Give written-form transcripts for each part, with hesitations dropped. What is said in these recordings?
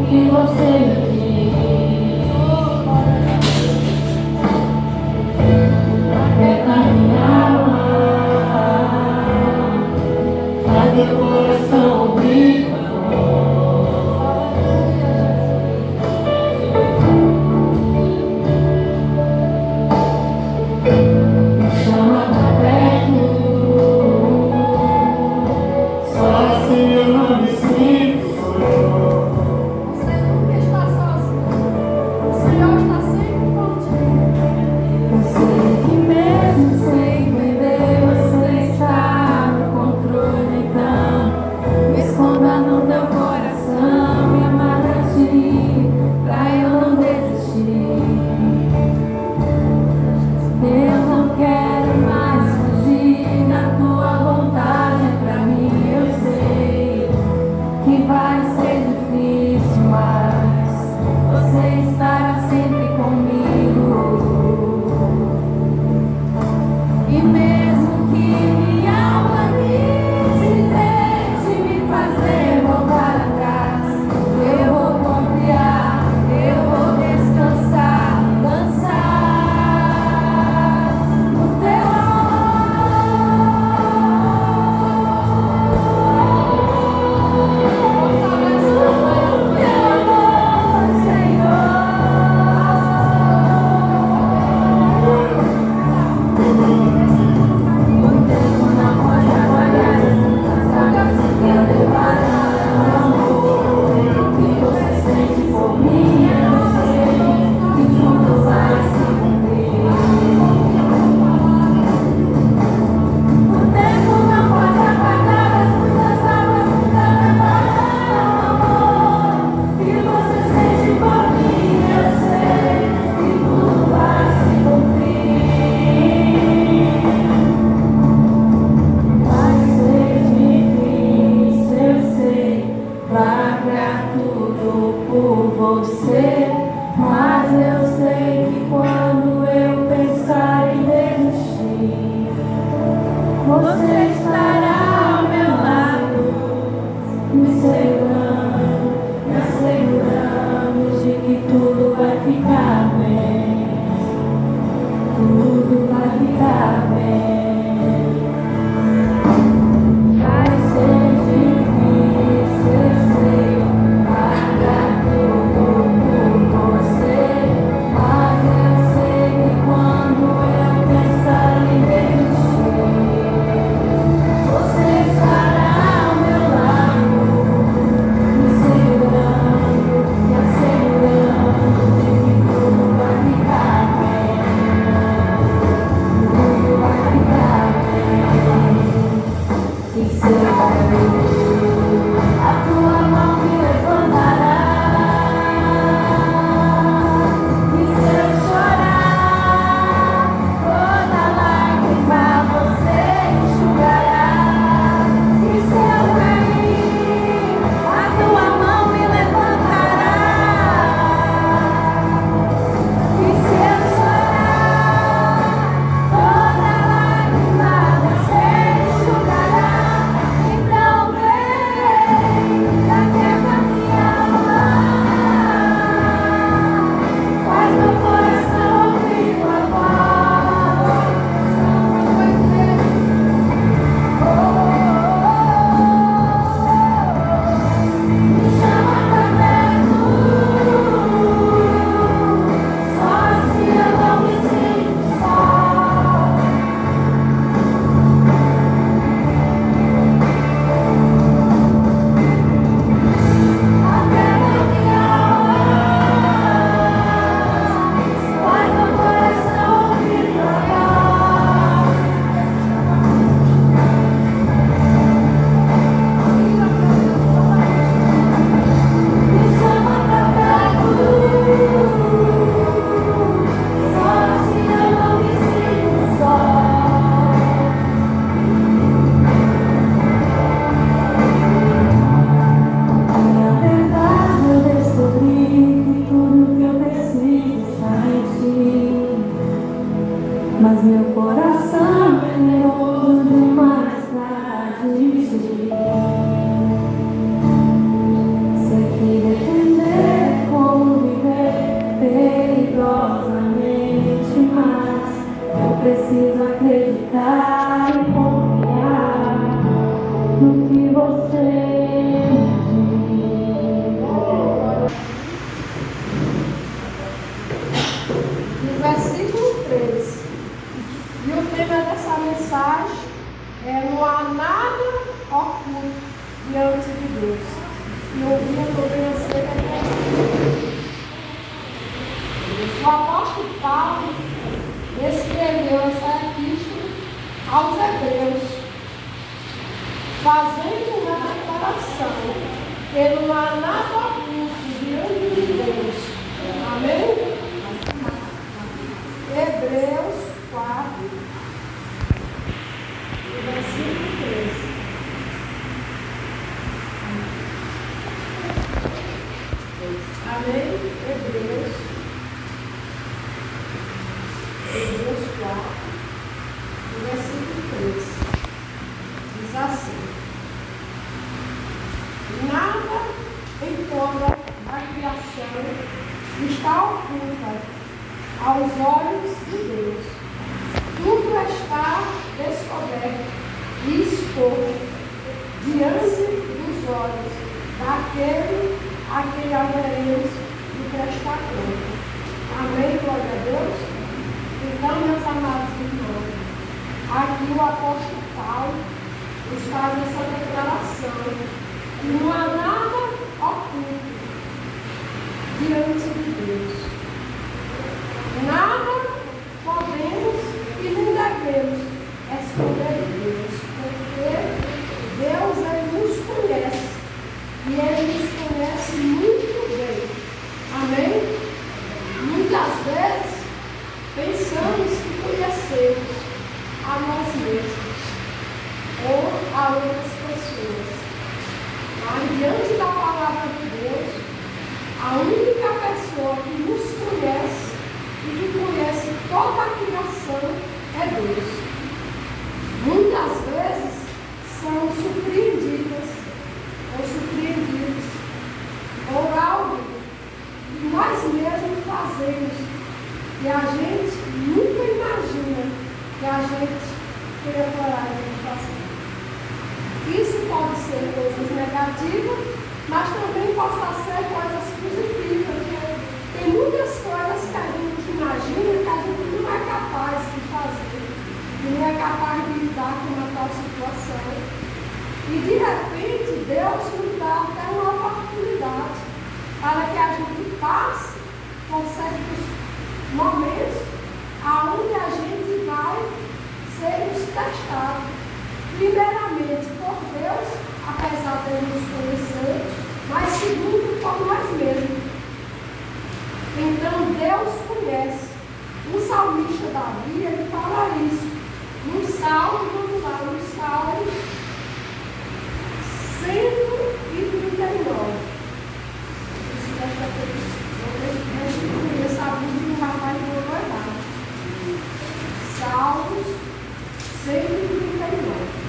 que você me diz. Aperta minha mão, faz meu coração vivo. Amém? Hebreus 4, versículo 3. Diz assim: nada em toda a criação está oculta aos olhos de Deus. Tudo está descoberto e exposto diante dos olhos daquele a quem haveremos de prestar conta. Amém, glória a Deus? Então, meus amados irmãos, aqui o apóstolo Paulo nos faz essa declaração que não há nada oculto diante de Deus. Nada podemos e nem devemos esconder de Deus, porque Deus, Ele nos conhece e Ele nos conhece muito bem. Amém? Muitas vezes pensamos que conhecemos a nós mesmos ou a outras pessoas. Mas diante da palavra de Deus, a única pessoa que nos conhece e que conhece toda a criação é Deus. Muitas vezes são surpreendidas ou surpreendidos por algo que nós mesmos fazemos que a gente nunca imagina que a gente teria coragem de fazer. Isso pode ser coisas negativas, mas também possa ser coisas positivas. Tem muitas coisas que a gente imagina que a gente não é capaz de fazer, que não é capaz de lidar com uma tal situação. E de repente Deus nos dá até uma oportunidade para que a gente passe por certos momentos aonde a gente vai ser testado. Primeiramente por Deus, apesar de Ele nos conhecer, mas segundo por nós mesmos. Então Deus conhece. O salmista Davi, ele fala isso. No Salmo, vamos lá, no Salmo 139. Essa Bíblia o rapaz não vai dar. Salmos 139.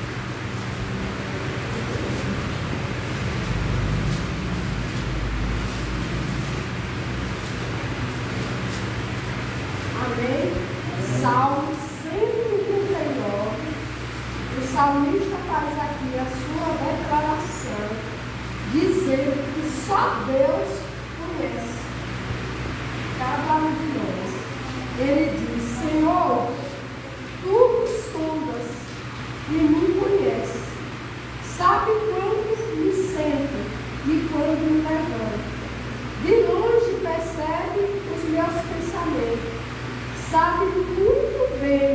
Amém? Salmo 139. O salmista faz aqui a sua declaração, dizendo que só Deus conhece cada um de nós. Ele diz: Senhor, tu me sondas e me conheces. Sabe quando me sento e quando me levanto. De longe percebe os meus pensamentos. Sabe muito bem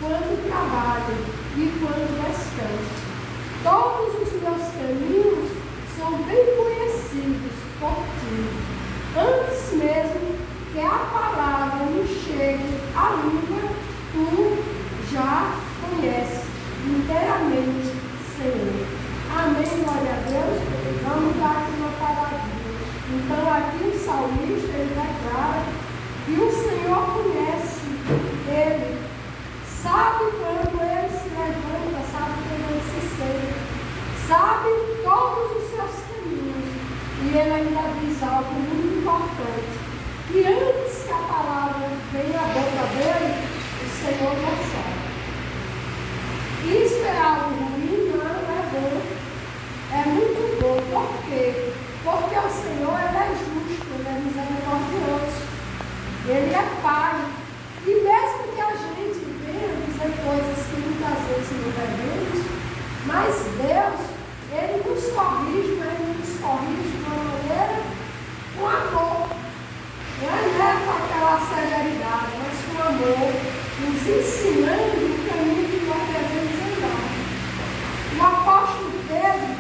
quando trabalho e quando descanso. Todos os meus caminhos são bem conhecidos por ti. Antes mesmo que a palavra me chegue à língua, tu já conheces inteiramente, Senhor. Amém, glória a Deus. Vamos dar aqui uma palavrinha. Então aqui o salmista, ele declara que o Senhor conhece ele, sabe quando ele se levanta, sabe quando ele se senta, sabe todos os seus caminhos. E ele ainda diz algo muito importante, que antes que a palavra venha à boca dele, o Senhor já sabe. Isso é algo ruim? Não é bom. É muito bom. Por quê? Porque o Senhor, ele é justo, ele é misericordioso. Ele é Pai. E mesmo que a gente venha dizer coisas que muitas vezes não devemos, mas Deus, Ele nos corrige, mas Ele nos corrige de uma maneira com amor. Não é com aquela severidade, mas com amor, nos ensinando o caminho que nós devemos andar. O apóstolo Pedro,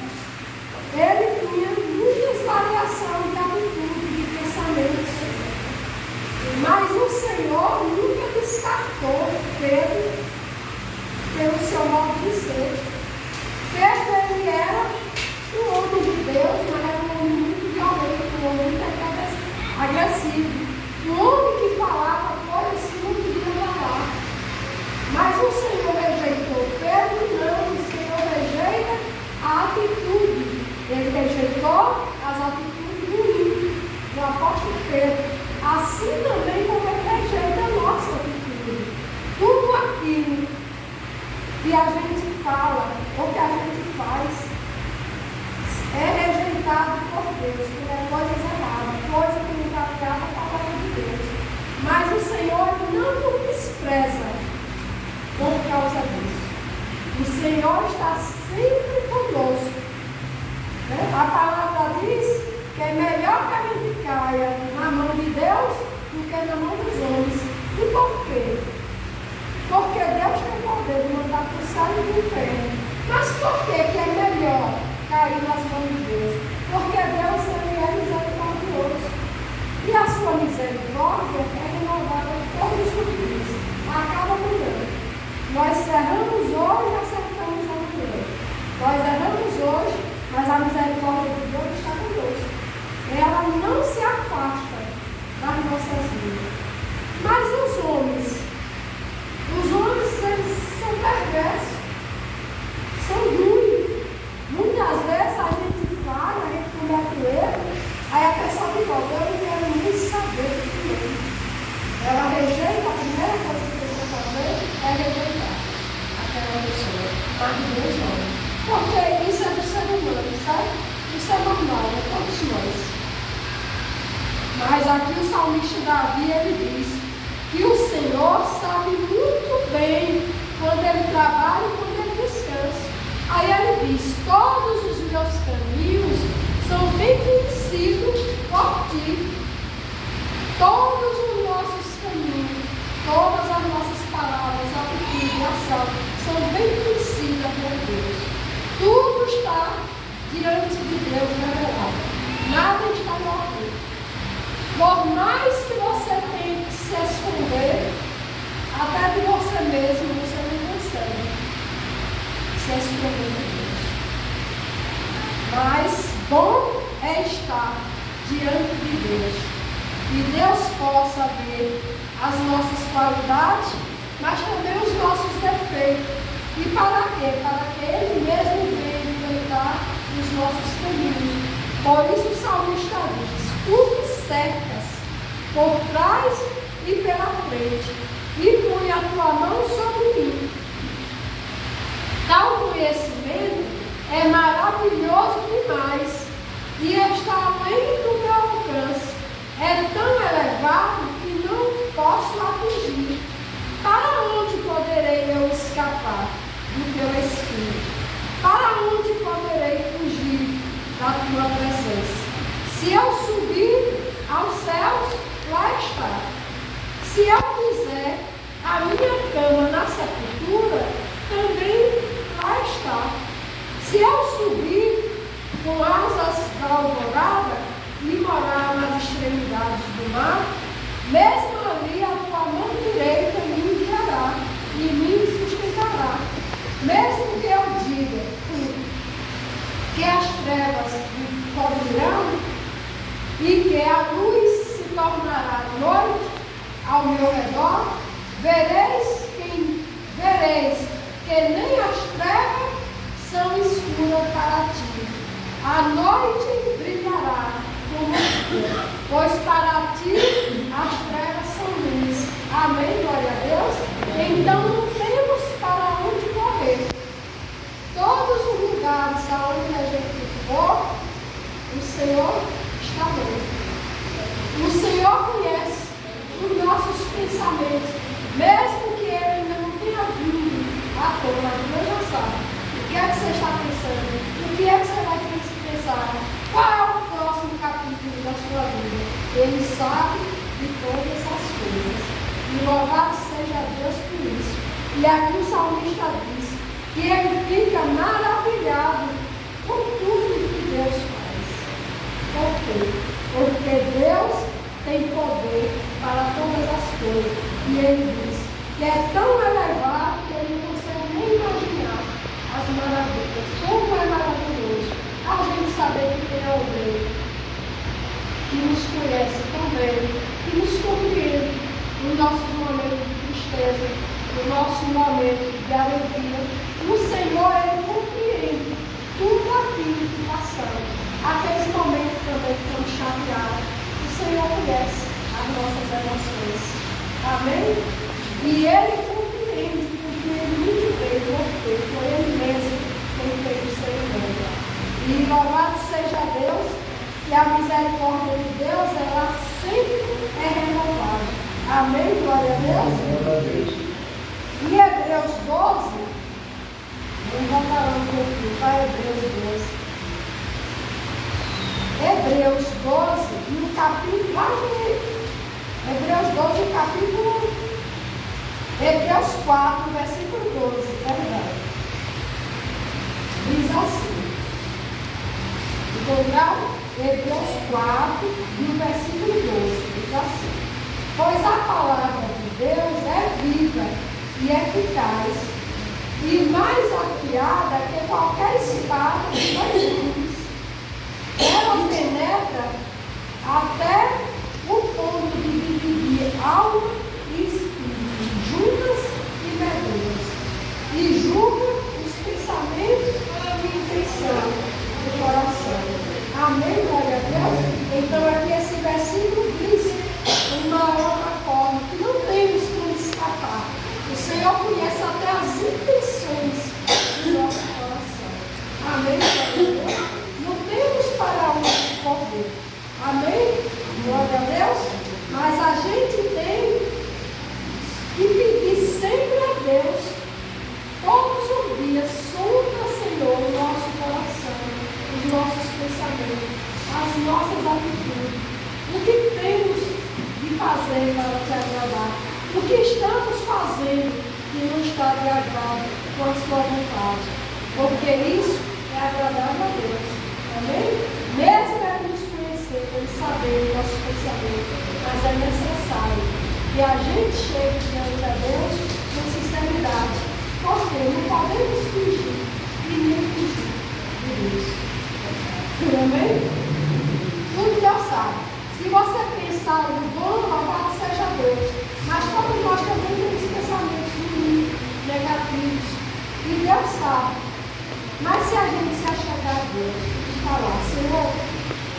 ele tinha muitas variações de atitude, de pensamentos. Mas o Senhor nunca descartou Pedro pelo seu modo de ser. Pedro, ele era um homem de Deus, mas era um homem muito violento, um homem muito agressivo, um homem que falava coisas que não podia falar. Mas o Senhor rejeitou Pedro, não, o Senhor rejeita a atitude. Ele rejeitou as atitudes ruins do apóstolo Pedro. Assim também como ele rejeita a nossa atitude. Tudo aquilo que a gente fala ou que a gente faz é rejeitado por Deus, porque é coisas erradas, coisa que não está ligada à palavra de Deus. Mas o Senhor não nos despreza por causa disso. O Senhor está sempre conosco. A palavra diz que é melhor que a gente caia na mão de Deus do que na mão dos homens. E por quê? Porque Deus tem poder de mandar para o céu e para o inferno. Mas por que é melhor cair nas mãos de Deus? Porque Deus é misericordioso. E a sua misericórdia é renovada todos os dias. Acaba amanhã. Nós erramos hoje e acertamos amanhã. Nós erramos hoje, mas a misericórdia de Deus está conosco. Ela não se afasta das nossas vidas. Mas os homens eles são perversos, são ruins. Muitas vezes a gente fala, a gente comete o erro, aí a pessoa que volta, eu não quero nem saber do que é. Ela rejeita, a primeira coisa que precisa fazer é rejeitar aquela pessoa. Mas Deus não. Porque isso é do ser humano, sabe? Isso é normal, é todos nós. Mas aqui o salmista Davi, ele diz que o Senhor sabe muito bem quando ele trabalha e quando ele descansa. Aí ele diz, todos os meus caminhos são bem conhecidos por ti. Todos os nossos caminhos, todas as nossas palavras, atitudes e ação são bem conhecidas por Deus. Tudo está diante de Deus revelado. Nada está oculto. Por mais que você tente se esconder, até de você mesmo, você não consegue se esconder de Deus. Mas bom é estar diante de Deus. E Deus possa ver as nossas qualidades, mas também os nossos defeitos. E para quê? Para que Ele mesmo venha enfrentar os nossos caminhos. Por isso o salmista diz, tu me cercas por trás e pela frente, e põe a tua mão sobre mim. Tal conhecimento é maravilhoso demais, e está além do meu alcance. É tão elevado que não posso atingir. Para onde poderei eu escapar do teu espírito? Para onde poderei fugir da tua presença? Se eu subir aos céus, lá está. Se eu fizer a minha cama na sepultura, também lá está. Se eu subir com asas da alvorada e morar nas extremidades do mar, mesmo ali a tua mão direita me guiará e me sustentará. Mesmo que eu diga que as trevas me cobrirão e que a luz se tornará noite ao meu redor, vereis que nem as trevas são escuras para ti. A noite brilhará como dia, pois para ti as trevas são luz. Amém, glória a Deus. Então não temos para onde correr. Todos os lugares aonde a gente for, o Senhor está vendo. O Senhor conhece os nossos pensamentos, mesmo que Ele ainda não tenha vindo à toa, Deus já sabe. O que é que você está pensando? O que é que você vai pensar? Qual é o próximo capítulo da sua vida? Ele sabe de todas as coisas. E louvado seja Deus por isso. E aqui o salmista diz que ele fica maravilhado com tudo que Deus faz. Por quê? Porque Deus tem poder para todas as coisas. E ele diz que é tão elevado que ele não consegue nem imaginar as maravilhas. Como é maravilhoso a gente saber que tem alguém que nos conhece tão bem vê, que nos compreende nos nossos momentos de tristeza, no nosso momento de alegria. O Senhor, Ele compreende tudo aquilo que passamos. Aqueles momentos também que estamos chateados. O Senhor conhece as nossas emoções. Amém? E Ele compreende, porque Ele muito bem, porque foi Ele mesmo quem fez o ser humano. E louvado seja Deus, que a misericórdia de Deus, ela sempre é renovada. Amém? Glória a Deus. Em Hebreus 12, vamos voltar um pouquinho para Hebreus 12. Hebreus 12, no capítulo, lá em Hebreus 12, capítulo, Hebreus 4, versículo 12, verdade. Diz assim, encontrar Hebreus 4, no versículo 12, diz assim: pois a palavra de Deus é viva e eficaz, e mais afiada que qualquer espada de dois gumes. Ela penetra até o ponto de dividir alma e espírito, juntas e medulas, e julga os pensamentos e intenção do coração. Amém, glória a Deus? Então aqui esse versículo diz uma outra forma que não temos como escapar. O Senhor conhece até as intenções do nosso coração. Amém, glória a Deus? Não temos para onde correr. Amém? Glória a Deus? Mas a gente tem que pedir sempre a Deus, todos os dias, solta, Senhor, o nosso coração, os nossos pensamentos, as nossas atitudes, o que temos de fazer para te agradar, o que estamos fazendo que não está de agrado com a sua vontade, porque isso é agradável a Deus. Amém? Mesmo Ele nos conhecer, Ele saber os nossos pensamentos, mas é necessário que a gente chegue diante a Deus com sinceridade, porque não podemos fingir e nem fugir de Deus. Amém? Tudo Deus sabe. Se você pensa algo bom, louvado seja Deus. Mas todos nós também temos pensamentos ruins, negativos. E Deus sabe. Mas se a gente se achegar a Deus e falar, Senhor,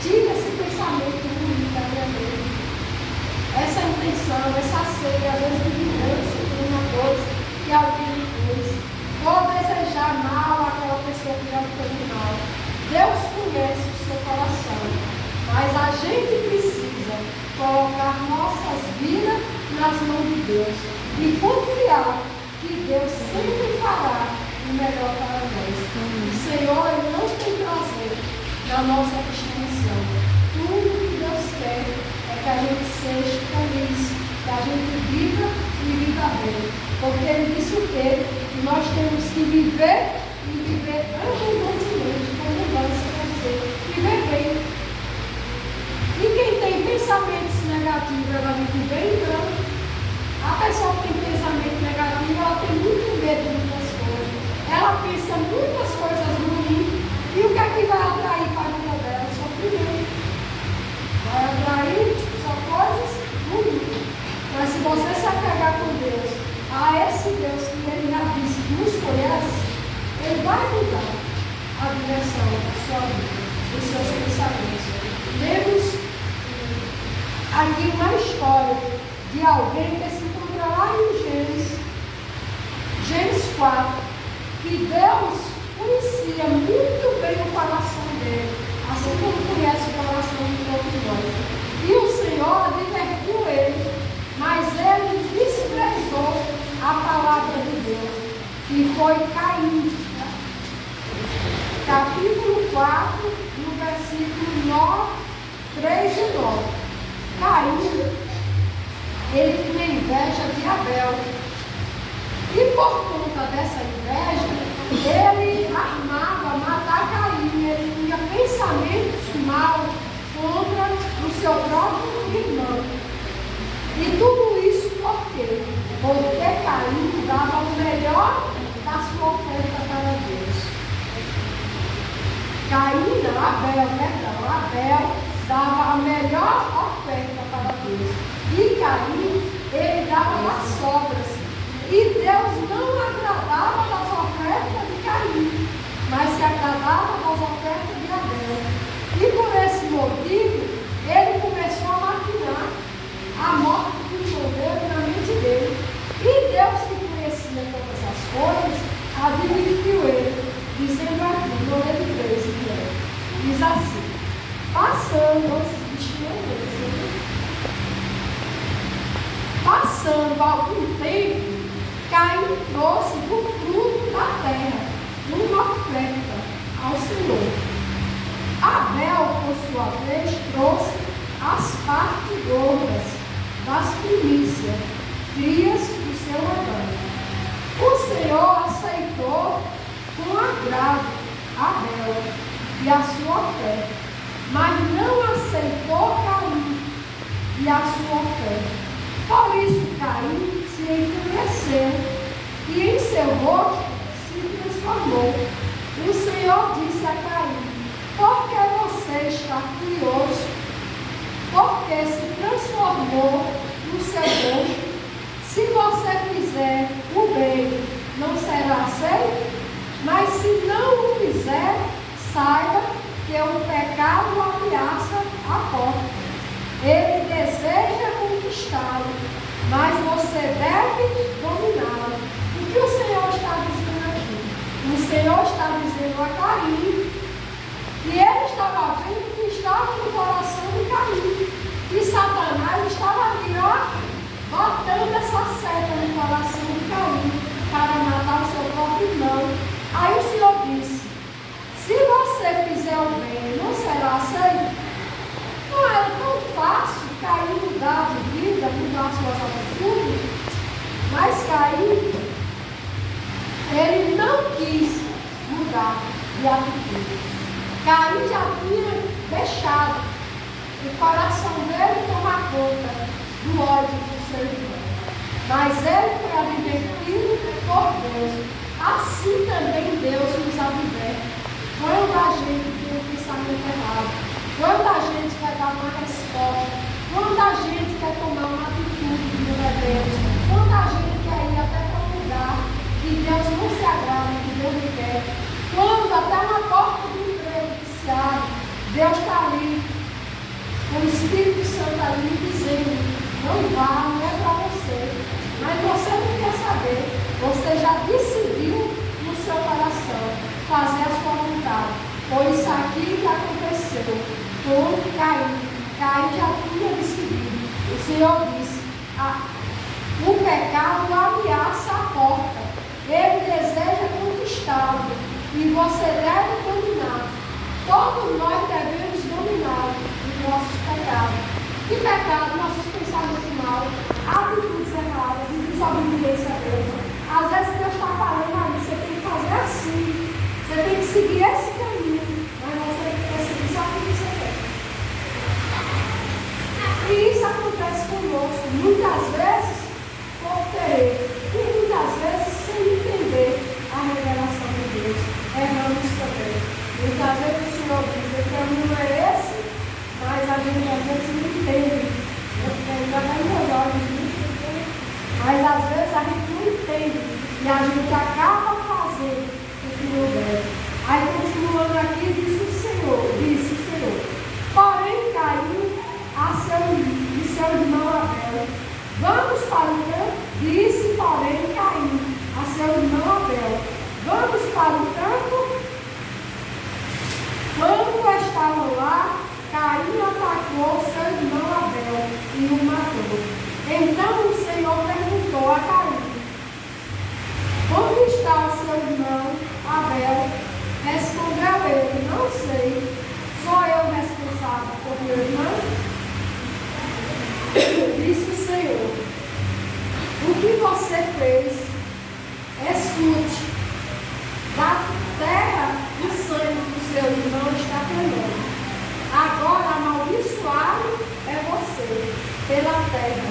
tira esse pensamento ruim da minha mente, essa intenção, essa sede, às vezes de vingança por uma coisa que alguém me fez, ou desejar mal àquela pessoa que já fez mal. Deus conhece o seu coração, mas a gente precisa colocar nossas vidas nas mãos de Deus e confiar que Deus sempre fará o melhor para nós. O Senhor, Ele não tem prazer na nossa destruição. Tudo que Deus quer é que a gente seja feliz, que a gente viva e viva bem. Porque Ele disse o quê? Que nós temos que viver e viver abundantemente, com abundância, quer dizer, viver bem. E quem tem pensamentos negativos, ela vive bem, então. A pessoa que tem pensamento negativo, ela tem muito medo de muitas coisas. Ela pensa muitas coisas ruins. E o que é que vai atrair para a vida dela? Sofrimento. Vai atrair só coisas ruins. Mas se você se apegar com Deus, a esse Deus que Ele já disse que nos conhece, Ele vai mudar a direção da sua vida, dos seus pensamentos. Temos aqui uma história de alguém que se encontra lá em Gênesis 4, que Deus conhecia muito bem o coração dele, assim como conhece o coração de todos nós. E o Senhor divertiu ele, mas ele desprezou a palavra de Deus, que foi Caim. Capítulo 4, no versículo 9, 3 e 9. Caim, ele tinha inveja de Abel. E por conta dessa inveja, ele armava matar Caim. Ele tinha pensamentos maus contra o seu próprio irmão. E tudo isso por quê? Porque Caim dava o melhor da sua oferta para Deus. Caim não, Abel dava a melhor oferta para Deus. Deus. E Caim, ele dava as sobras. E Deus não agradava das ofertas de Caim, mas se agradava das ofertas de Abel. E por esse motivo, ele começou a maquinar a morte do irmão dele na mente dele. E Deus, que conhecia todas as coisas, admitiu ele, dizendo aqui, no livro 13, diz assim: passando algum tempo, Caim trouxe do fruto da terra uma oferta ao Senhor. Abel, por sua vez, trouxe as partes gordas das primícias, crias do seu rebanho. O Senhor aceitou com agrado Abel e a sua oferta, mas não aceitou Caim e a sua oferta. Por isso Caim se enfureceu e em seu rosto se transformou. O Senhor disse a Caim: por que você está furioso? Porque se transformou no seu rosto. Se você fizer o bem, não será aceito? Mas se não o fizer, saiba que o pecado ameaça a porta. Ele deseja conquistá-lo, mas você deve dominá-lo. O que o Senhor está dizendo aqui? O Senhor está dizendo a Caim, e ele estava vendo o que estava no coração de Caim. E Satanás estava ali, botando essa seta no coração de Caim para matar o seu próprio irmão. Aí o Senhor disse: se você fizer o bem, não será aceito? Não era tão fácil Caim mudar de vida, mudar suas atitudes, mas Caim, ele não quis mudar de atitude. Caim já tinha deixado o coração dele tomar conta do ódio do seu irmão, mas ele foi advertido por Deus. Assim também Deus nos adverte quando a gente tem um pensamento errado, quando a gente quer dar uma resposta, quando a gente quer tomar uma atitude que não é Deus, quando a gente quer ir até para um lugar que Deus não se agrada, que Deus não quer, quando até na porta do emprego que se abre, Deus está ali, o Espírito Santo ali dizendo: não vá, não é para você, mas você não quer saber, você já decidiu no seu coração fazer a sua vontade. Foi isso aqui que aconteceu com Caim. Caim já tinha decidido. O Senhor disse: o pecado ameaça a porta. Ele deseja conquistá-lo. E você deve dominar. Todos nós devemos dominar os nossos pecados. Que pecado? Nossos pensamentos maus, atitudes erradas, desobediência a Deus. Às vezes Deus está falando ali, você tem que fazer assim. Você tem que seguir esse caminho, mas você tem que seguir só o que você quer. E isso acontece conosco, muitas vezes por querer, e muitas vezes sem entender a revelação de Deus. Erramos também. Muitas vezes o Senhor diz: o caminho é esse, mas a gente às vezes não entende. Ainda vai em meus olhos, mas às vezes a gente não entende e a gente acaba fazendo o que não deve. Aí continuando aqui, disse o Senhor, porém Caim e seu irmão Abel: vamos para o campo. Disse, porém, Caim a seu irmão Abel: vamos para o campo. Quando estavam lá, Caim atacou seu irmão Abel e o matou. Então o Senhor perguntou a Caim: onde está o seu irmão Abel? Respondeu ele: não sei. Sou eu responsável por meu irmão? Disse o Senhor: o que você fez, escute. Da terra o sangue do seu irmão está clamando. Agora amaldiçoado é você pela terra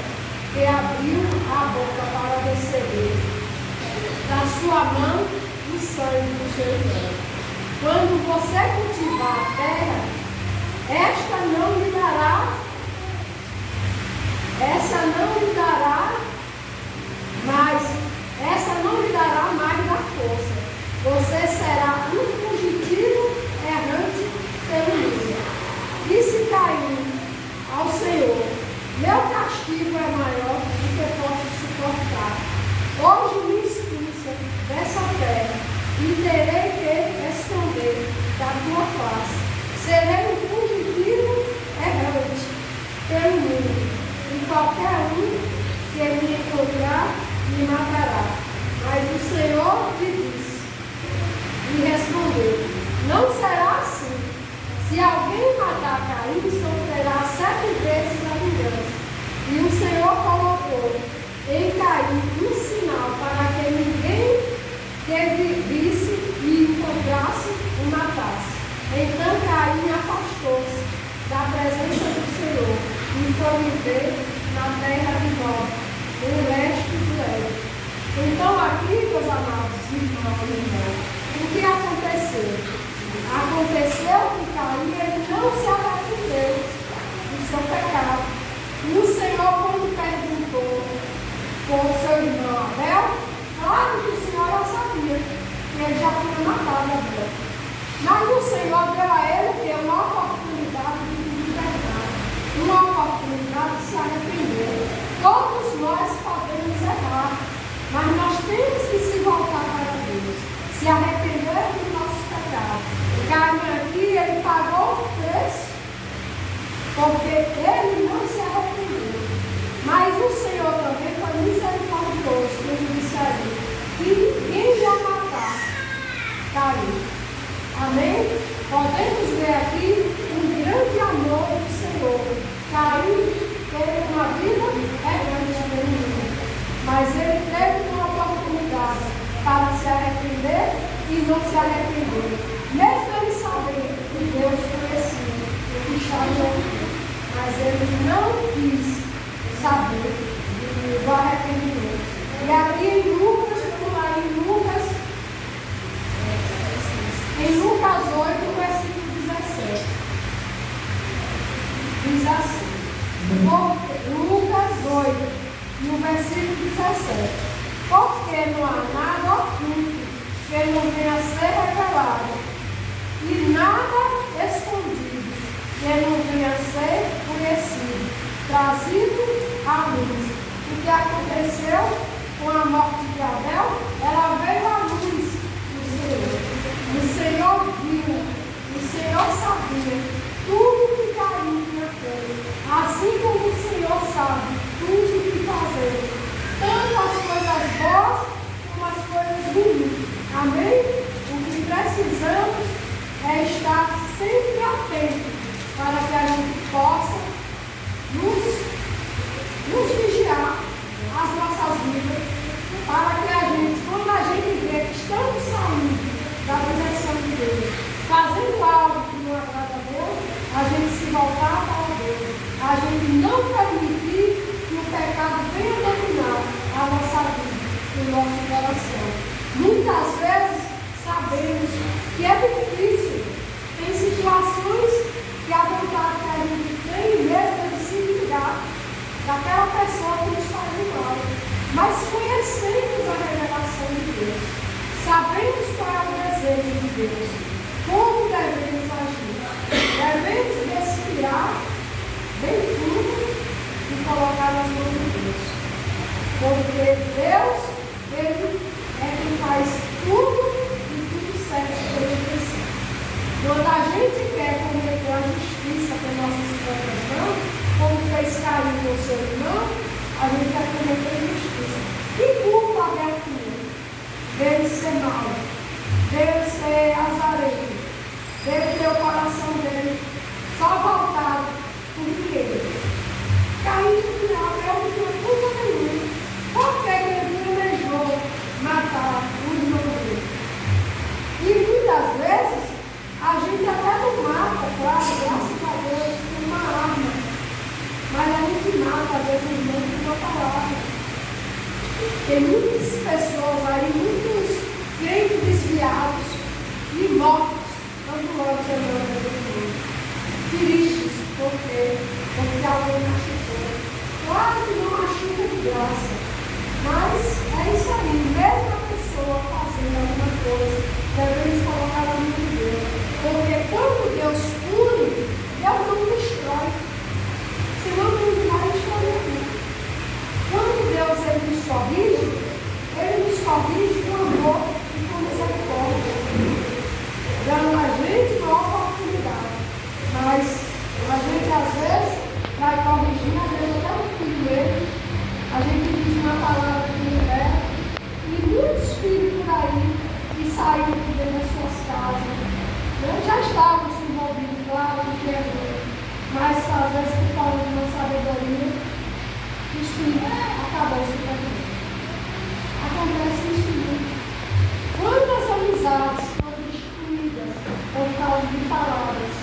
que abriu a boca para receber da sua mão o sangue do seu irmão. Quando você cultivar a terra, esta não lhe dará qualquer um que me encontrar me matará. Mas o Senhor lhe respondeu: não será assim. Se alguém matar Caim, sofrerá 7 vezes a vingança. E o Senhor colocou em Caim um sinal para que ninguém que visse e encontrasse o matasse. Então Caim afastou-se da presença do Senhor e foi viver na terra de Nod, no leste do Éden. Então aqui, meus amados irmãos e irmãs, o que aconteceu? Aconteceu que Caim ele não se arrependeu do seu pecado. E o Senhor, quando perguntou com o seu irmão Abel, claro que o Senhor já sabia que ele já tinha matado Abel. Mas o Senhor deu a ele uma oportunidade de pedir perdão, uma oportunidade de se arrepender. Todos nós podemos errar, mas nós temos que se voltar para Deus, se arrepender dos nossos pecados. Caim aqui, ele pagou o preço, porque ele não se arrependeu. Mas o Senhor também foi misericordioso, como disse ali, que ninguém ia matar Caim. Amém? Podemos ver aqui um grande amor do Senhor. Caim teve uma vida errante, mas ele teve uma oportunidade para se arrepender e não se arrependeu. Mesmo ele sabendo que Deus conhecia o que estava ouvindo, mas ele não quis saber do arrependimento. E aqui em Lucas, em Lucas 8, versículo 17, diz assim, Lucas 8, no versículo 17, porque não há nada oculto que não venha a ser revelado, e nada escondido que não venha a ser conhecido, trazido à luz. O que aconteceu com a morte de Abel, ela veio à luz do Senhor. O Senhor viu, o Senhor sabia tudo que Caim tinha feito, assim como o Senhor sabe tudo o que fazer, tanto as coisas boas como as coisas ruins. Amém? O que precisamos é estar sempre atento para que a gente possa nos vigiar as nossas vidas, para que a gente, quando a gente vê que estamos saindo da direção de Deus, fazendo algo que não agrada a Deus, a gente se voltar para Deus, a gente não permitir que o pecado venha dominar a nossa vida, o nosso coração. Muitas vezes sabemos que é difícil, tem situações que a vontade que a gente tem mesmo de se vingar daquela pessoa que nos faz mal, mas conhecemos a revelação de Deus, sabemos qual é o desejo de Deus, como devemos agir, devemos desfiar bem tudo e colocar nas mãos de Deus, porque Deus, Ele é quem faz tudo e tudo certo que Ele precisa. Quando a gente quer cometer a justiça com nossas próprias mãos, como fez Caim com seu irmão, a gente quer cometer justiça. Que culpa é aquilo? Dele ser mau, dele ser azarento, dele ter o coração dele só voltado por dinheiro. Caim e Abel não tinha culpa nenhuma. Por que ele planejou matar o irmão dele? E muitas vezes a gente até não mata, claro, graças a Deus, com uma arma, mas a gente mata às vezes o irmão com uma palavra. Tem muitas pessoas aí, muitos crentes desviados e mortos, quando logo chamando do mundo. Feridos, porque alguém machucou. Claro que não machuca de graça, mas é isso aí, mesmo a pessoa fazendo alguma coisa, devemos colocar a mão de Deus. Porque quando Deus pune, Deus não destrói, senão não vai destruir. Quando Deus ele nos corrige com amor e com misericórdia, dando a gente uma oportunidade. Mas a gente às vezes vai corrigir, às vezes até filho dele. A gente diz uma palavra que não é. E muitos filhos por aí que saíram de dentro das suas casas, né? Já estavam se envolvidos, claro, que é ruim, mas às vezes por falta de uma sabedoria, os filhos acabam se perdendo. Acontece isso muito. Quantas amizades são destruídas por causa de palavras?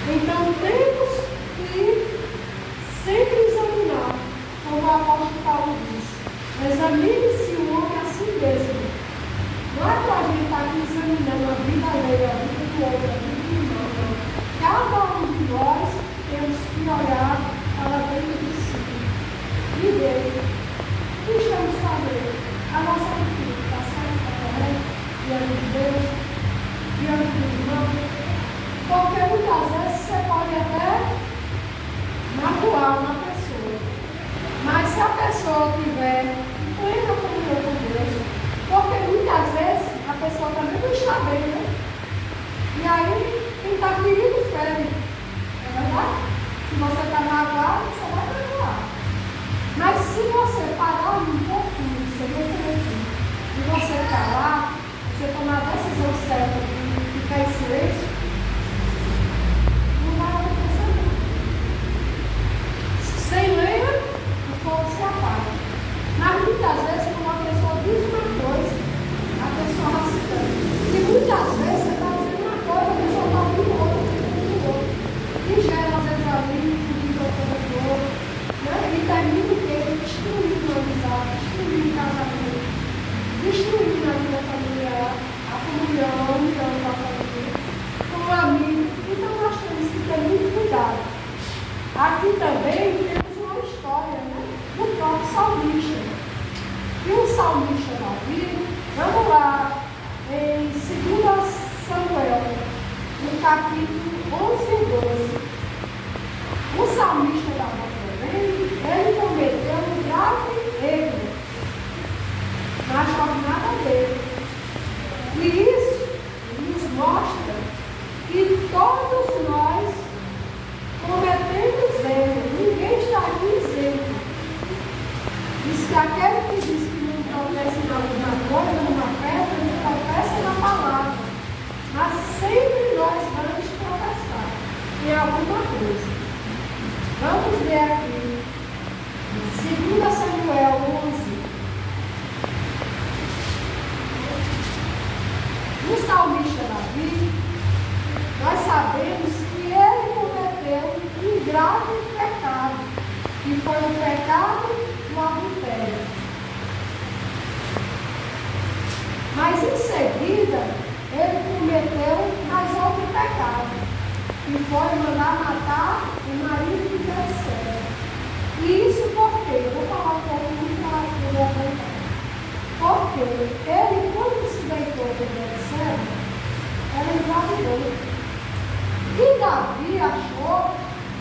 Então temos que sempre examinar, como o apóstolo Paulo diz. Examine-se o homem a si mesmo. Não é para a gente estar aqui examinando a vida alheia, a vida do outro, a vida do irmão, não. Cada um de nós temos que olhar para dentro de si e ver o que estamos fazendo. A nossa vida está certa, está correta, diante de Deus, diante do irmão. Porque muitas vezes você pode até magoar uma pessoa. Mas se a pessoa tiver plena comunhão com Deus, porque muitas vezes a pessoa também não está bem, né? E aí, quem está ferido, fere. É verdade? Se você está magoado, você vai magoar. Mas se você parar um pouquinho, você refletir, e você calar, você tomar a decisão certa de ficar em silêncio, não vai acontecer nada. Sem lenha, o fogo se apaga. Mas muitas vezes, quando a pessoa diz uma coisa, a pessoa racista. E muitas vezes você está dizendo uma coisa, a pessoa está ouvindo outra, e gera às vezes ali, de outro, né? E termina o quê? Destruindo a amizade, destruindo o casamento, destruindo a vida familiar, a comunhão, a união com a família, com o amigo. Então nós temos que ter muito cuidado. Aqui também temos uma história, né, do próprio salmista. E o salmista Davi, vamos lá, em 2 Samuel, no capítulo 11 e 12. O salmista Davi também, ele cometeu um grave erro na jornada dele. E isso nos mostra que todos nós cometemos erros, ninguém está aqui isento. Diz que aquele que diz que não tropeça em alguma coisa, numa pedra, não tropeça na palavra. Mas sempre nós vamos tropeçar em alguma coisa. Vamos ver aqui, 2 Samuel 11. O salmista Davi, nós sabemos que ele cometeu um grave pecado, que foi o pecado do adultério. Mas em seguida, ele cometeu mais outro pecado, que foi mandar matar o marido de Betseba. E isso por quê? Eu vou falar um pouquinho para poder aguentar. Porque ele, quando se deitou com Betseba, ela engravidou. E Davi achou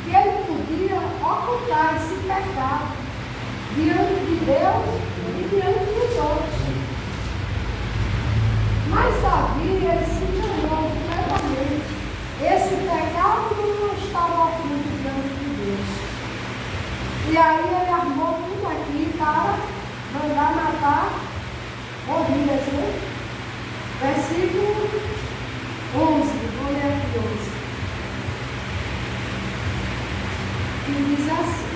que ele podia ocultar esse pecado diante de Deus e diante dos outros. Mas Davi, ele se enganou completamente. Esse pecado não estava oculto diante de Deus. E aí ele armou tudo aqui para mandar matar ovelhas, né? Versículo 11, vou ler aqui 11. E diz assim: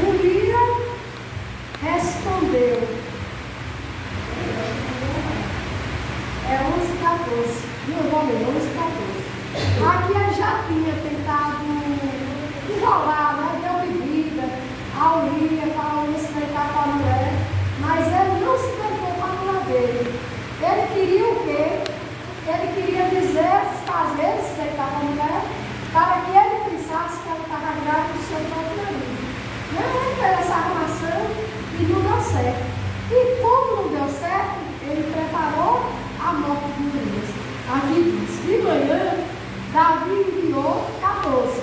Uria respondeu. É 11:14. Não vou ler, 11:14. Aqui ele já tinha tentado enrolar, né? Deu bebida, a Uria, para a Uria se deitar com a mulher, mas ele não se deitou com a mulher dele. Ele queria o quê? Ele queria fazer se deitar com a mulher, para que ele pensasse que ela estava grávida do seu próprio marido. Ele fez essa armação e não deu certo. E como não deu certo, ele preparou a morte de Urias. Aqui diz: de manhã, Davi enviou 14.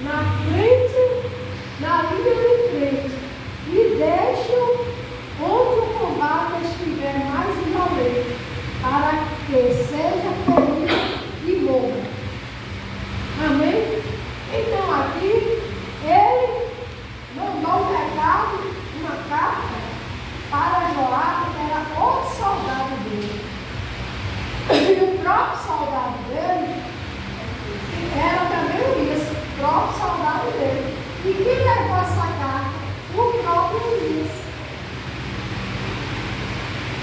na frente, na linha de frente, e deixe-o onde o combate estiver mais violento, para que seja ferido e morra. Amém? Então aqui, ele mandou um recado, uma carta para Joabe, que era outro soldado dele. E o próprio soldado dele era também Urias, o próprio soldado dele. E quem levou essa carta? O próprio Urias.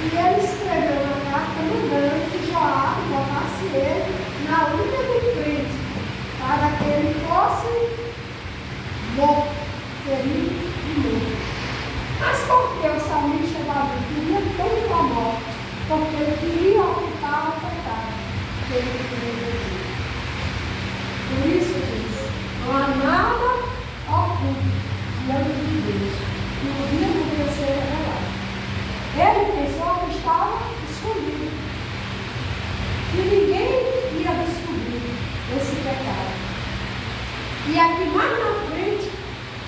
E ele escreveu na carta mandando que Joabe botasse ele na linha de frente, para que ele fosse morto, ferido e morto. Mas por que o salmista Davi queria tanto a morte? Porque ele queria ocultar o pecado que ele queria. Por isso diz, não há nada oculto diante de Deus, que o dia poderia ser revelado. Ele pensou que estava escondido, que ninguém ia descobrir esse pecado. E aqui mais na frente,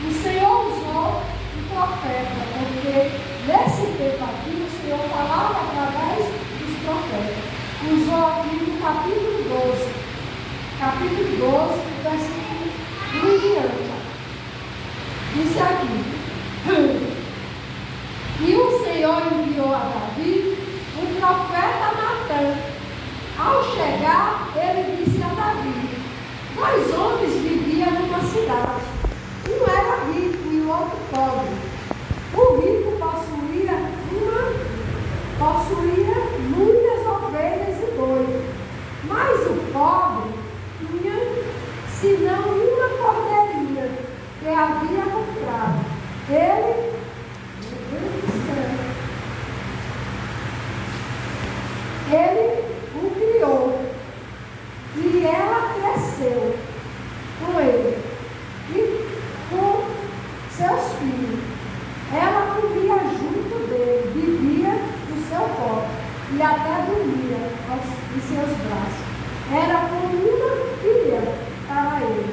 o Senhor usou o profeta, porque nesse tempo aqui o Senhor falava através dos profetas. Usou aqui no capítulo 12, versículo 1 em diante. Disse aqui: E o Senhor enviou a Davi o profeta Natã. Ao chegar, ele disse a Davi: 2 homens viviam numa cidade. Um era rico e o outro pobre. O rico possuía muitas ovelhas e bois, mas o pobre tinha senão uma cordeirinha que havia comprado. Ele o criou e ela cresceu com ele e com seus filhos. Ela comia junto dele, vivia no seu colo e até dormia em seus braços. Era como uma filha para ele.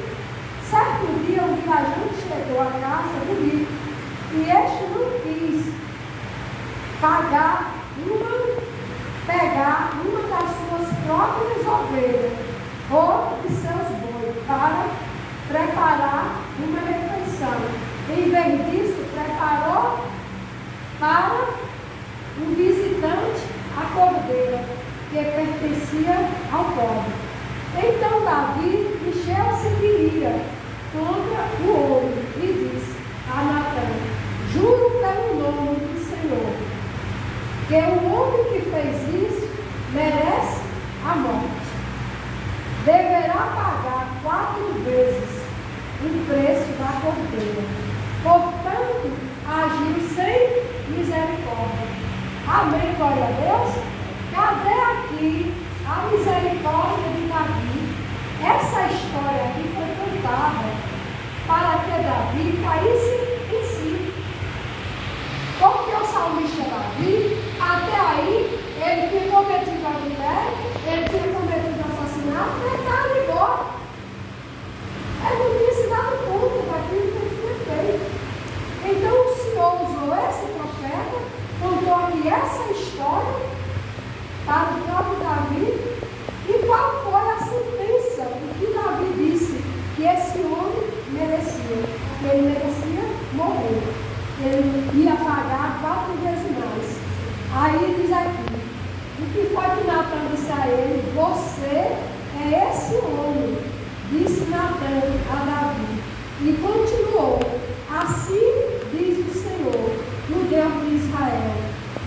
Certo dia, um viajante chegou à casa do rico e este não quis pegar uma das suas próprias ovelhas ou de seus bois para preparar uma refeição. Em vez disso, preparou para um visitante a cordeira que pertencia ao pobre. Então Davi encheu-se de ira contra o homem e disse a Natã: Juro pelo nome do Senhor, que o homem que fez isso merece a morte. Deverá pagar 4 vezes o preço da cordeira. Portanto, agiu sem misericórdia. Amém, glória a Deus. Cadê aqui a misericórdia de Davi? Essa história aqui foi contada para que Davi caísse em si. Porque o salmista Davi, até aí, ele tinha cometido adultério, ele tinha cometido assassinato, pecado e morte. Ele não tinha se dado conta daquilo que ele tinha feito. Então o Senhor usou esse profeta, contou aqui essa história para o próprio Davi. E qual foi a sentença? O que Davi disse que esse homem merecia? Que ele merecia morrer. Ele ia pagar 4 vezes mais. Aí diz aqui: o que foi que Natã disse a ele? Você é esse homem, disse Natã a Davi. E continuou: assim diz o Senhor, o Deus de Israel: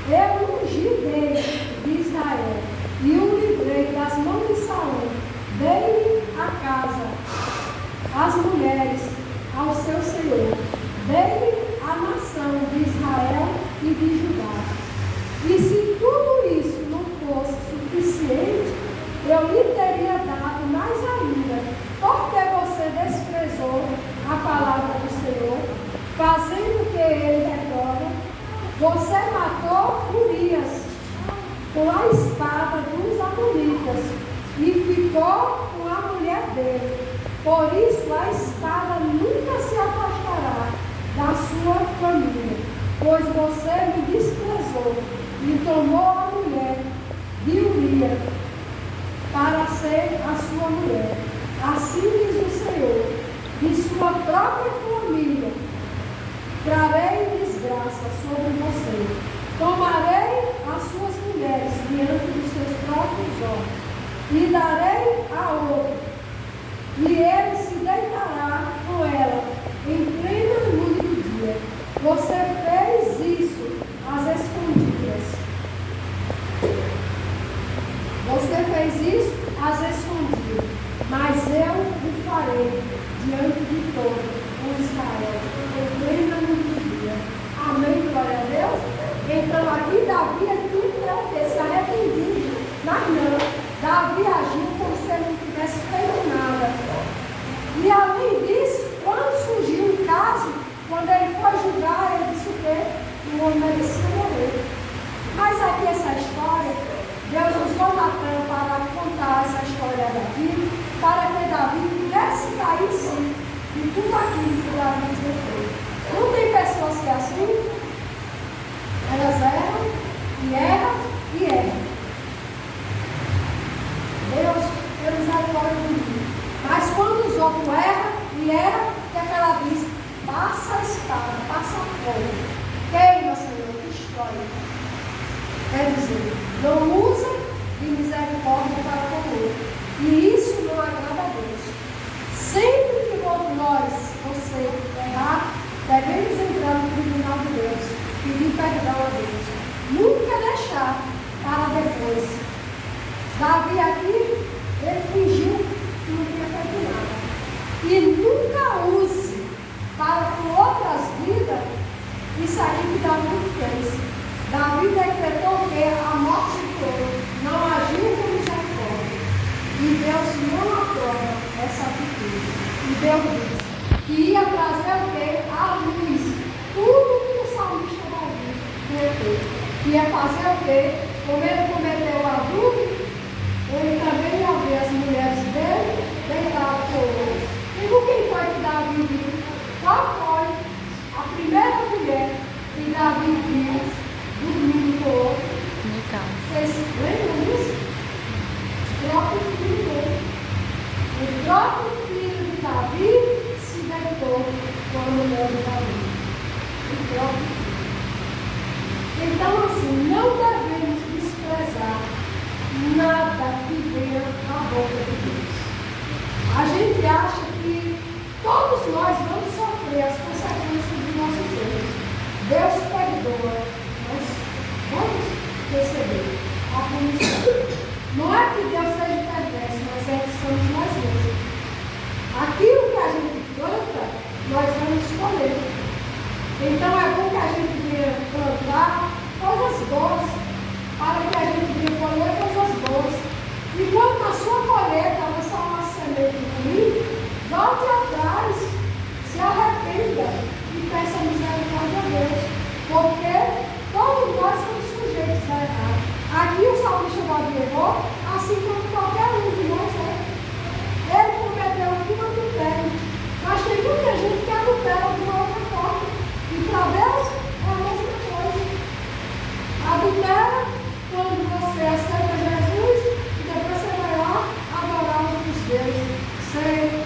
eu ungi dele de Israel e o livrei das mãos de Saul. Dei-lhe a casa, as mulheres, ao seu Senhor. Dei-lhe a nação de Israel e de Judá. E se tudo isso não fosse suficiente, eu lhe teria dado mais ainda, porque você desprezou a palavra do Senhor, fazendo o que ele reprova. Você matou Urias com a espada dos amonitas e ficou com a mulher dele. Por isso a espada nunca se afastará da sua família, pois você me desprezou e tomou a mulher de Uria para ser a sua mulher. Assim diz o Senhor, de sua própria família trarei desgraça sobre você. Tomarei as suas mulheres diante dos seus próprios olhos e darei a outro, e ele se deitará com ela em plena luz do dia. Você fez isso às escondidas. Você fez isso às escondidas, mas eu o farei diante de todo o Israel, em plena luz do dia. Amém, glória a Deus. Então aqui Davi tinha se arrependido, mas não, Davi agiu como se ele não tivesse feito nada. E além disso, quando surgiu o caso, quando ele foi julgar, ele disse que o homem merecia morrer. Mas aqui essa história, Deus usou Natan para contar essa história a Davi, para que Davi pudesse cair sim de tudo aquilo que Davi tinha feito. Não tem pessoas que assim, elas erram, e erram, e erram. Deus, tem misericórdia de mim. Mas quando os outros erram, e erram, o que é que ela diz? Passa a espada, passa fogo. Queima, Senhor, destrói. Quer dizer, não usa de misericórdia para comer. E isso não agrada a Deus. Sempre que você errar, devemos entrar no tribunal de Deus, pedir perdão a Deus. Nunca deixar para depois. Davi aqui, ele fingiu que não tinha feito nada. E nunca use para com outras vidas isso aqui que Davi fez. Davi decretou que a morte do outro não agiu com misericórdia. E Deus não aprova essa atitude. E Deus disse que ia trazer o quê? A luz. Tudo que o salmista Davi cometeu. Que ia fazer o quê? Como ele cometeu adulto, ele também ia ver as mulheres dele deitadas com outros. E por quem foi que Davi viu? Qual foi a primeira mulher que Davi viu dormindo com outro? Vocês lembram disso? O próprio filho dele. O próprio filho de Davi se deitou com a mulher de Davi. O próprio filho. Então, assim, não devemos desprezar nada que venha da boca de Deus. A gente acha que todos nós vamos sofrer as consequências dos nossos erros. Deus perdoa, nós vamos receber a punição. Não é que Deus seja perverso, mas é que somos nós mesmos. Aquilo que a gente planta, nós vamos colher. Então é bom que a gente venha plantar coisas boas, para que a gente venha colher coisas boas. E quando na sua colheita você é uma semente ruim, volte atrás, se arrependa e peça misericórdia a Deus. Porque todos nós somos sujeitos a errar. Aqui o salmista Davi errou, assim como qualquer um de nós é. Ele cometeu aqui um adultério. Mas tem muita gente que adultera de uma outra forma. E para Deus é a mesma coisa. Adultera quando você aceita Jesus e depois você vai lá adorar outros deuses. Você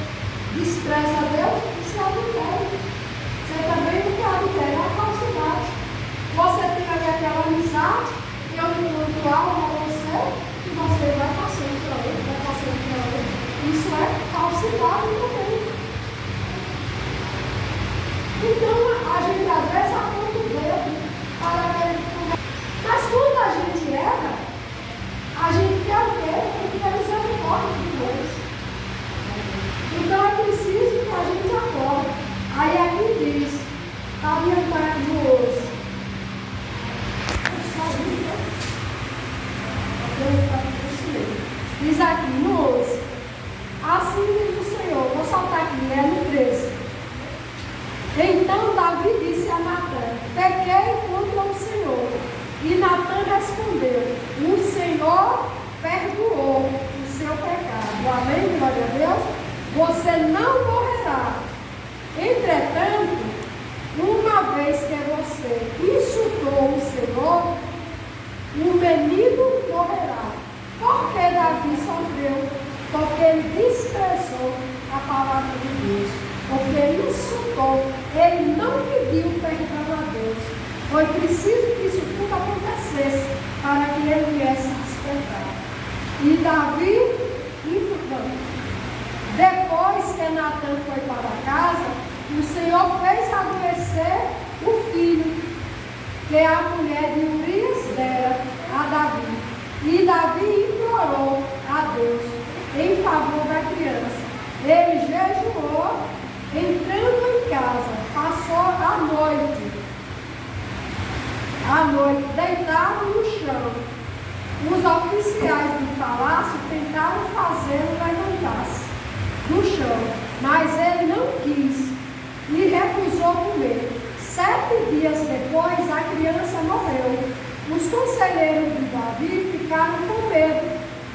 despreza a Deus e se adultera. Você também não quer adulterar, é a falsidade. Você tem ali aquela amizade, eu encontro algo a você e você vai passando para ele, vai passando para ele. Isso é falsidade também. Então, a gente às vezes aponta o dedo para aquele. Mas quando a gente erra, a gente quer o quê? Tem que ter misericórdia de Deus. Então é preciso que a gente acorde. Aí aqui diz, está adiantado no hoje. Diz aqui, no hoje. Assim diz o Senhor, vou saltar aqui, no 13. Então Davi disse a Natan, pequei contra o Senhor. E Natan respondeu, o Senhor perdoou o seu pecado. Amém, glória a Deus? você não morrerá. Entretanto, uma vez que você insultou o Senhor, o menino morrerá. Porque Davi sofreu? Porque ele desprezou a palavra de Deus. Porque ele insultou, ele não pediu perdão a Deus. Foi preciso que isso tudo acontecesse para que ele viesse a despertar. E Davi, depois que Natan foi para casa, o Senhor fez adoecer o filho que a mulher de Urias dera a Davi. E Davi implorou a Deus em favor da criança. Ele jejuou, entrando em casa, passou a noite deitado no chão. Os oficiais do palácio tentaram fazê-lo levantar-se do chão, mas ele não quis e recusou comer. 7 dias depois, a criança morreu. Os conselheiros de Davi ficaram com medo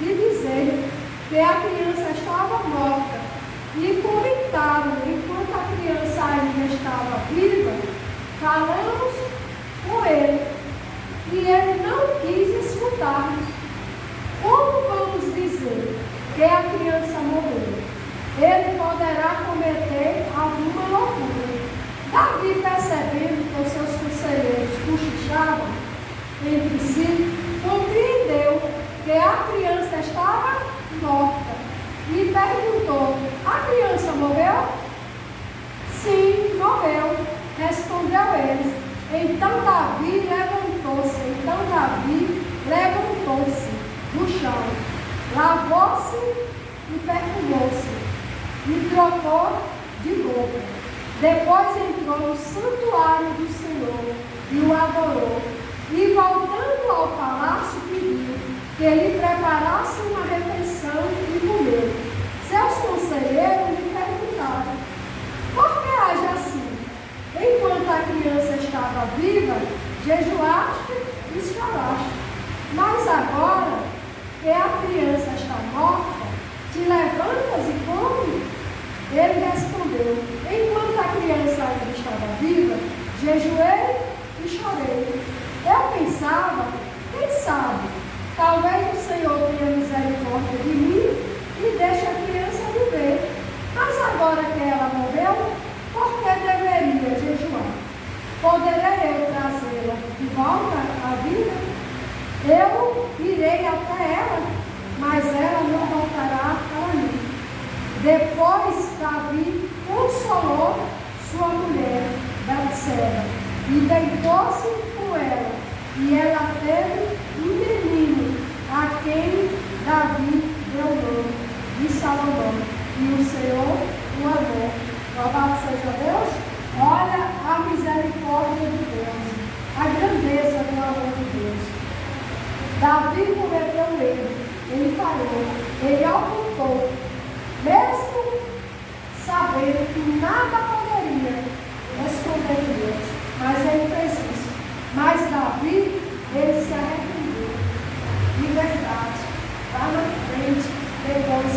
de dizer que a criança estava morta e comentaram, enquanto a criança ainda estava viva, falamos com ele e ele não quis escutar-nos. Como vamos dizer que a criança morreu? Ele poderá cometer alguma loucura. Davi, percebendo que os seus conselheiros cochichavam entre si, compreendeu que a criança estava morta e perguntou: a criança morreu? Sim, morreu, respondeu eles. Então Davi levantou-se do chão, lavou-se e perfumou-se e trocou de roupa. Depois entrou no santuário do Senhor e o adorou. E voltando ao palácio, pediu que lhe preparasse uma refeição e comeu. Seus conselheiros lhe perguntaram: por que age assim? Enquanto a criança estava viva, jejuaste e choraste. Mas agora que a criança está morta, te levantas e comes? Ele respondeu: enquanto a criança ainda estava viva, jejuei e chorei. Eu pensava, quem sabe, talvez o Senhor tenha misericórdia de mim e deixe a criança viver. Mas agora que ela morreu, por que deveria jejuar? Poderei eu trazê-la de volta à vida? Eu irei até ela, mas ela não voltará para mim. Depois Davi consolou sua mulher, Betseba, e deitou-se com ela, e ela teve um menino, a quem Davi deu o nome de Salomão, e o Senhor o amou. Louvado seja Deus. Olha a misericórdia de Deus, a grandeza do amor de Deus. Davi cometeu um erro, ele falhou, ele ocultou, mesmo sabendo que nada poderia esconder de Deus, mas ele fez isso. Mas Davi, ele se arrependeu, de verdade, lá na frente, depois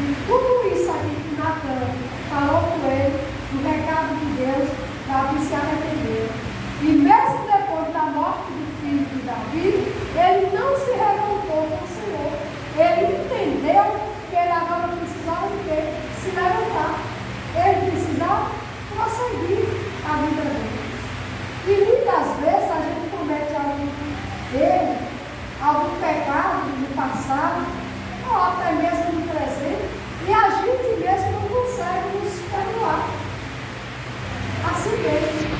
de tudo isso aqui que Natan falou com ele, o recado de Deus, Davi se arrependeu. E mesmo depois da morte do filho de Davi, ele não se revoltou com o Senhor. Ele entendeu que ele agora precisava de quê? Se levantar. Ele precisava prosseguir a vida dele. E muitas vezes a gente comete algum erro, algum pecado no passado, ou até mesmo no presente, e a gente mesmo não consegue nos perdoar. Assim mesmo.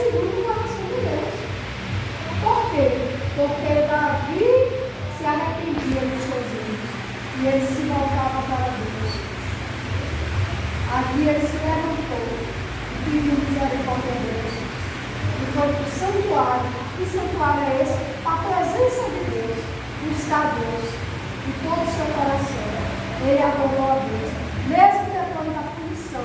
segundo o coração de Deus. Por quê? Porque Davi se arrependia dos seus erros e ele se voltava para Deus. Aqui ele se levantou e pediu misericórdia a Deus. E foi para o santuário. Que santuário é esse? A presença de Deus, buscar Deus de todo o seu coração. Ele adorou a Deus, mesmo depois da punição.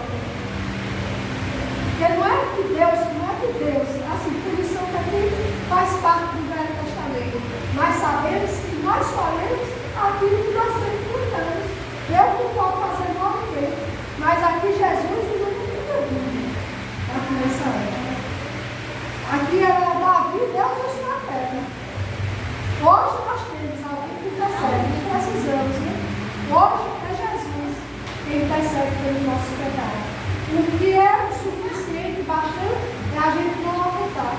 Porque não é que Deus, assim, punição também faz parte do Velho Testamento, mas sabemos que nós colhemos aquilo que nós sempre plantamos. Eu não posso fazer novamente, mas aqui Jesus não tinha vindo aqui nessa época. Aqui era Davi, Deus é sua fé. Hoje nós temos alguém que percebe, não precisamos, né? Hoje é Jesus quem percebe pelos nossos pecados. O que é o suficiente, bastante, é a gente não ocultar.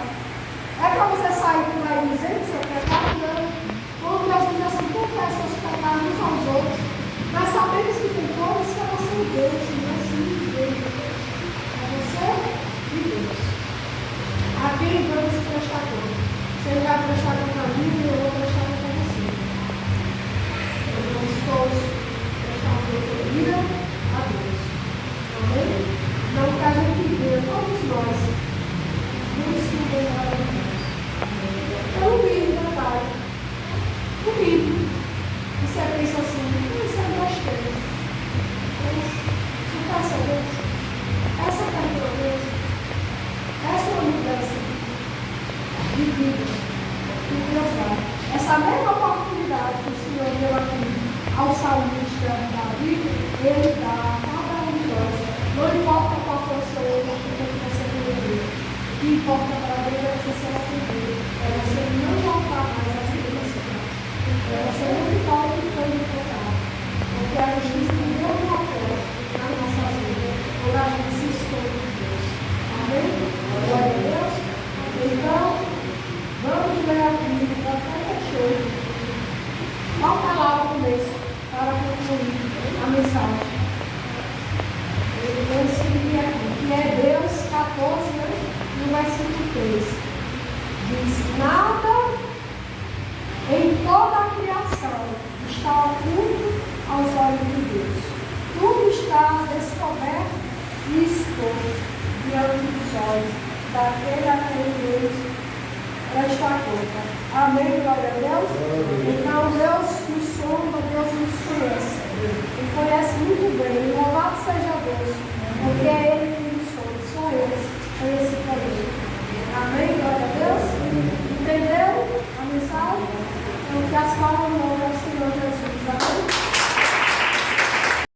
É para você sair por aí dizendo o seu pecado, não. Quando Deus diz assim, confessa os pecados uns aos outros, mas sabemos que tem coisas que é você e Deus, não é assim de Deus. É você e Deus. A quem vamos prestar conta? Você vai prestar conta a mim e eu vou prestar conta a você. Nós vamos todos prestar conta da vida a Deus. Amém? Não que a gente vê, todos nós, muitos que vêm lá de nós. É um livro, né, Pai? Um livro. E você pensa assim, isso é bastante. Mas, não faça Deus. Essa é a tua Deus. Essa é uma mudança de vida que Deus dá. Essa mesma oportunidade que o Senhor deu aqui ao salmista Davi, Ele dá a cada um de nós. Não importa qual for o seu erro, o que você viver. O que importa para Deus é você se arrepender. É você não voltar mais a ser você. É você não ficar ocupando o pecado. Porque a justiça tem um papel na nossa vida, quando a gente se esconde de Deus. Amém? Glória a Deus. Então, vamos ler a Bíblia até fechou. Volta lá ao começo, para concluir a mensagem. Eu vou escrever aqui, que é Hebreus 14, no versículo 3. Diz, nada em toda a criação está oculto aos olhos de Deus. Tudo está descoberto e exposto diante dos olhos daquele a quem Deus presta conta. Amém, glória a Deus? Então Deus nos sonda, Deus nos conhece. Ele conhece muito bem.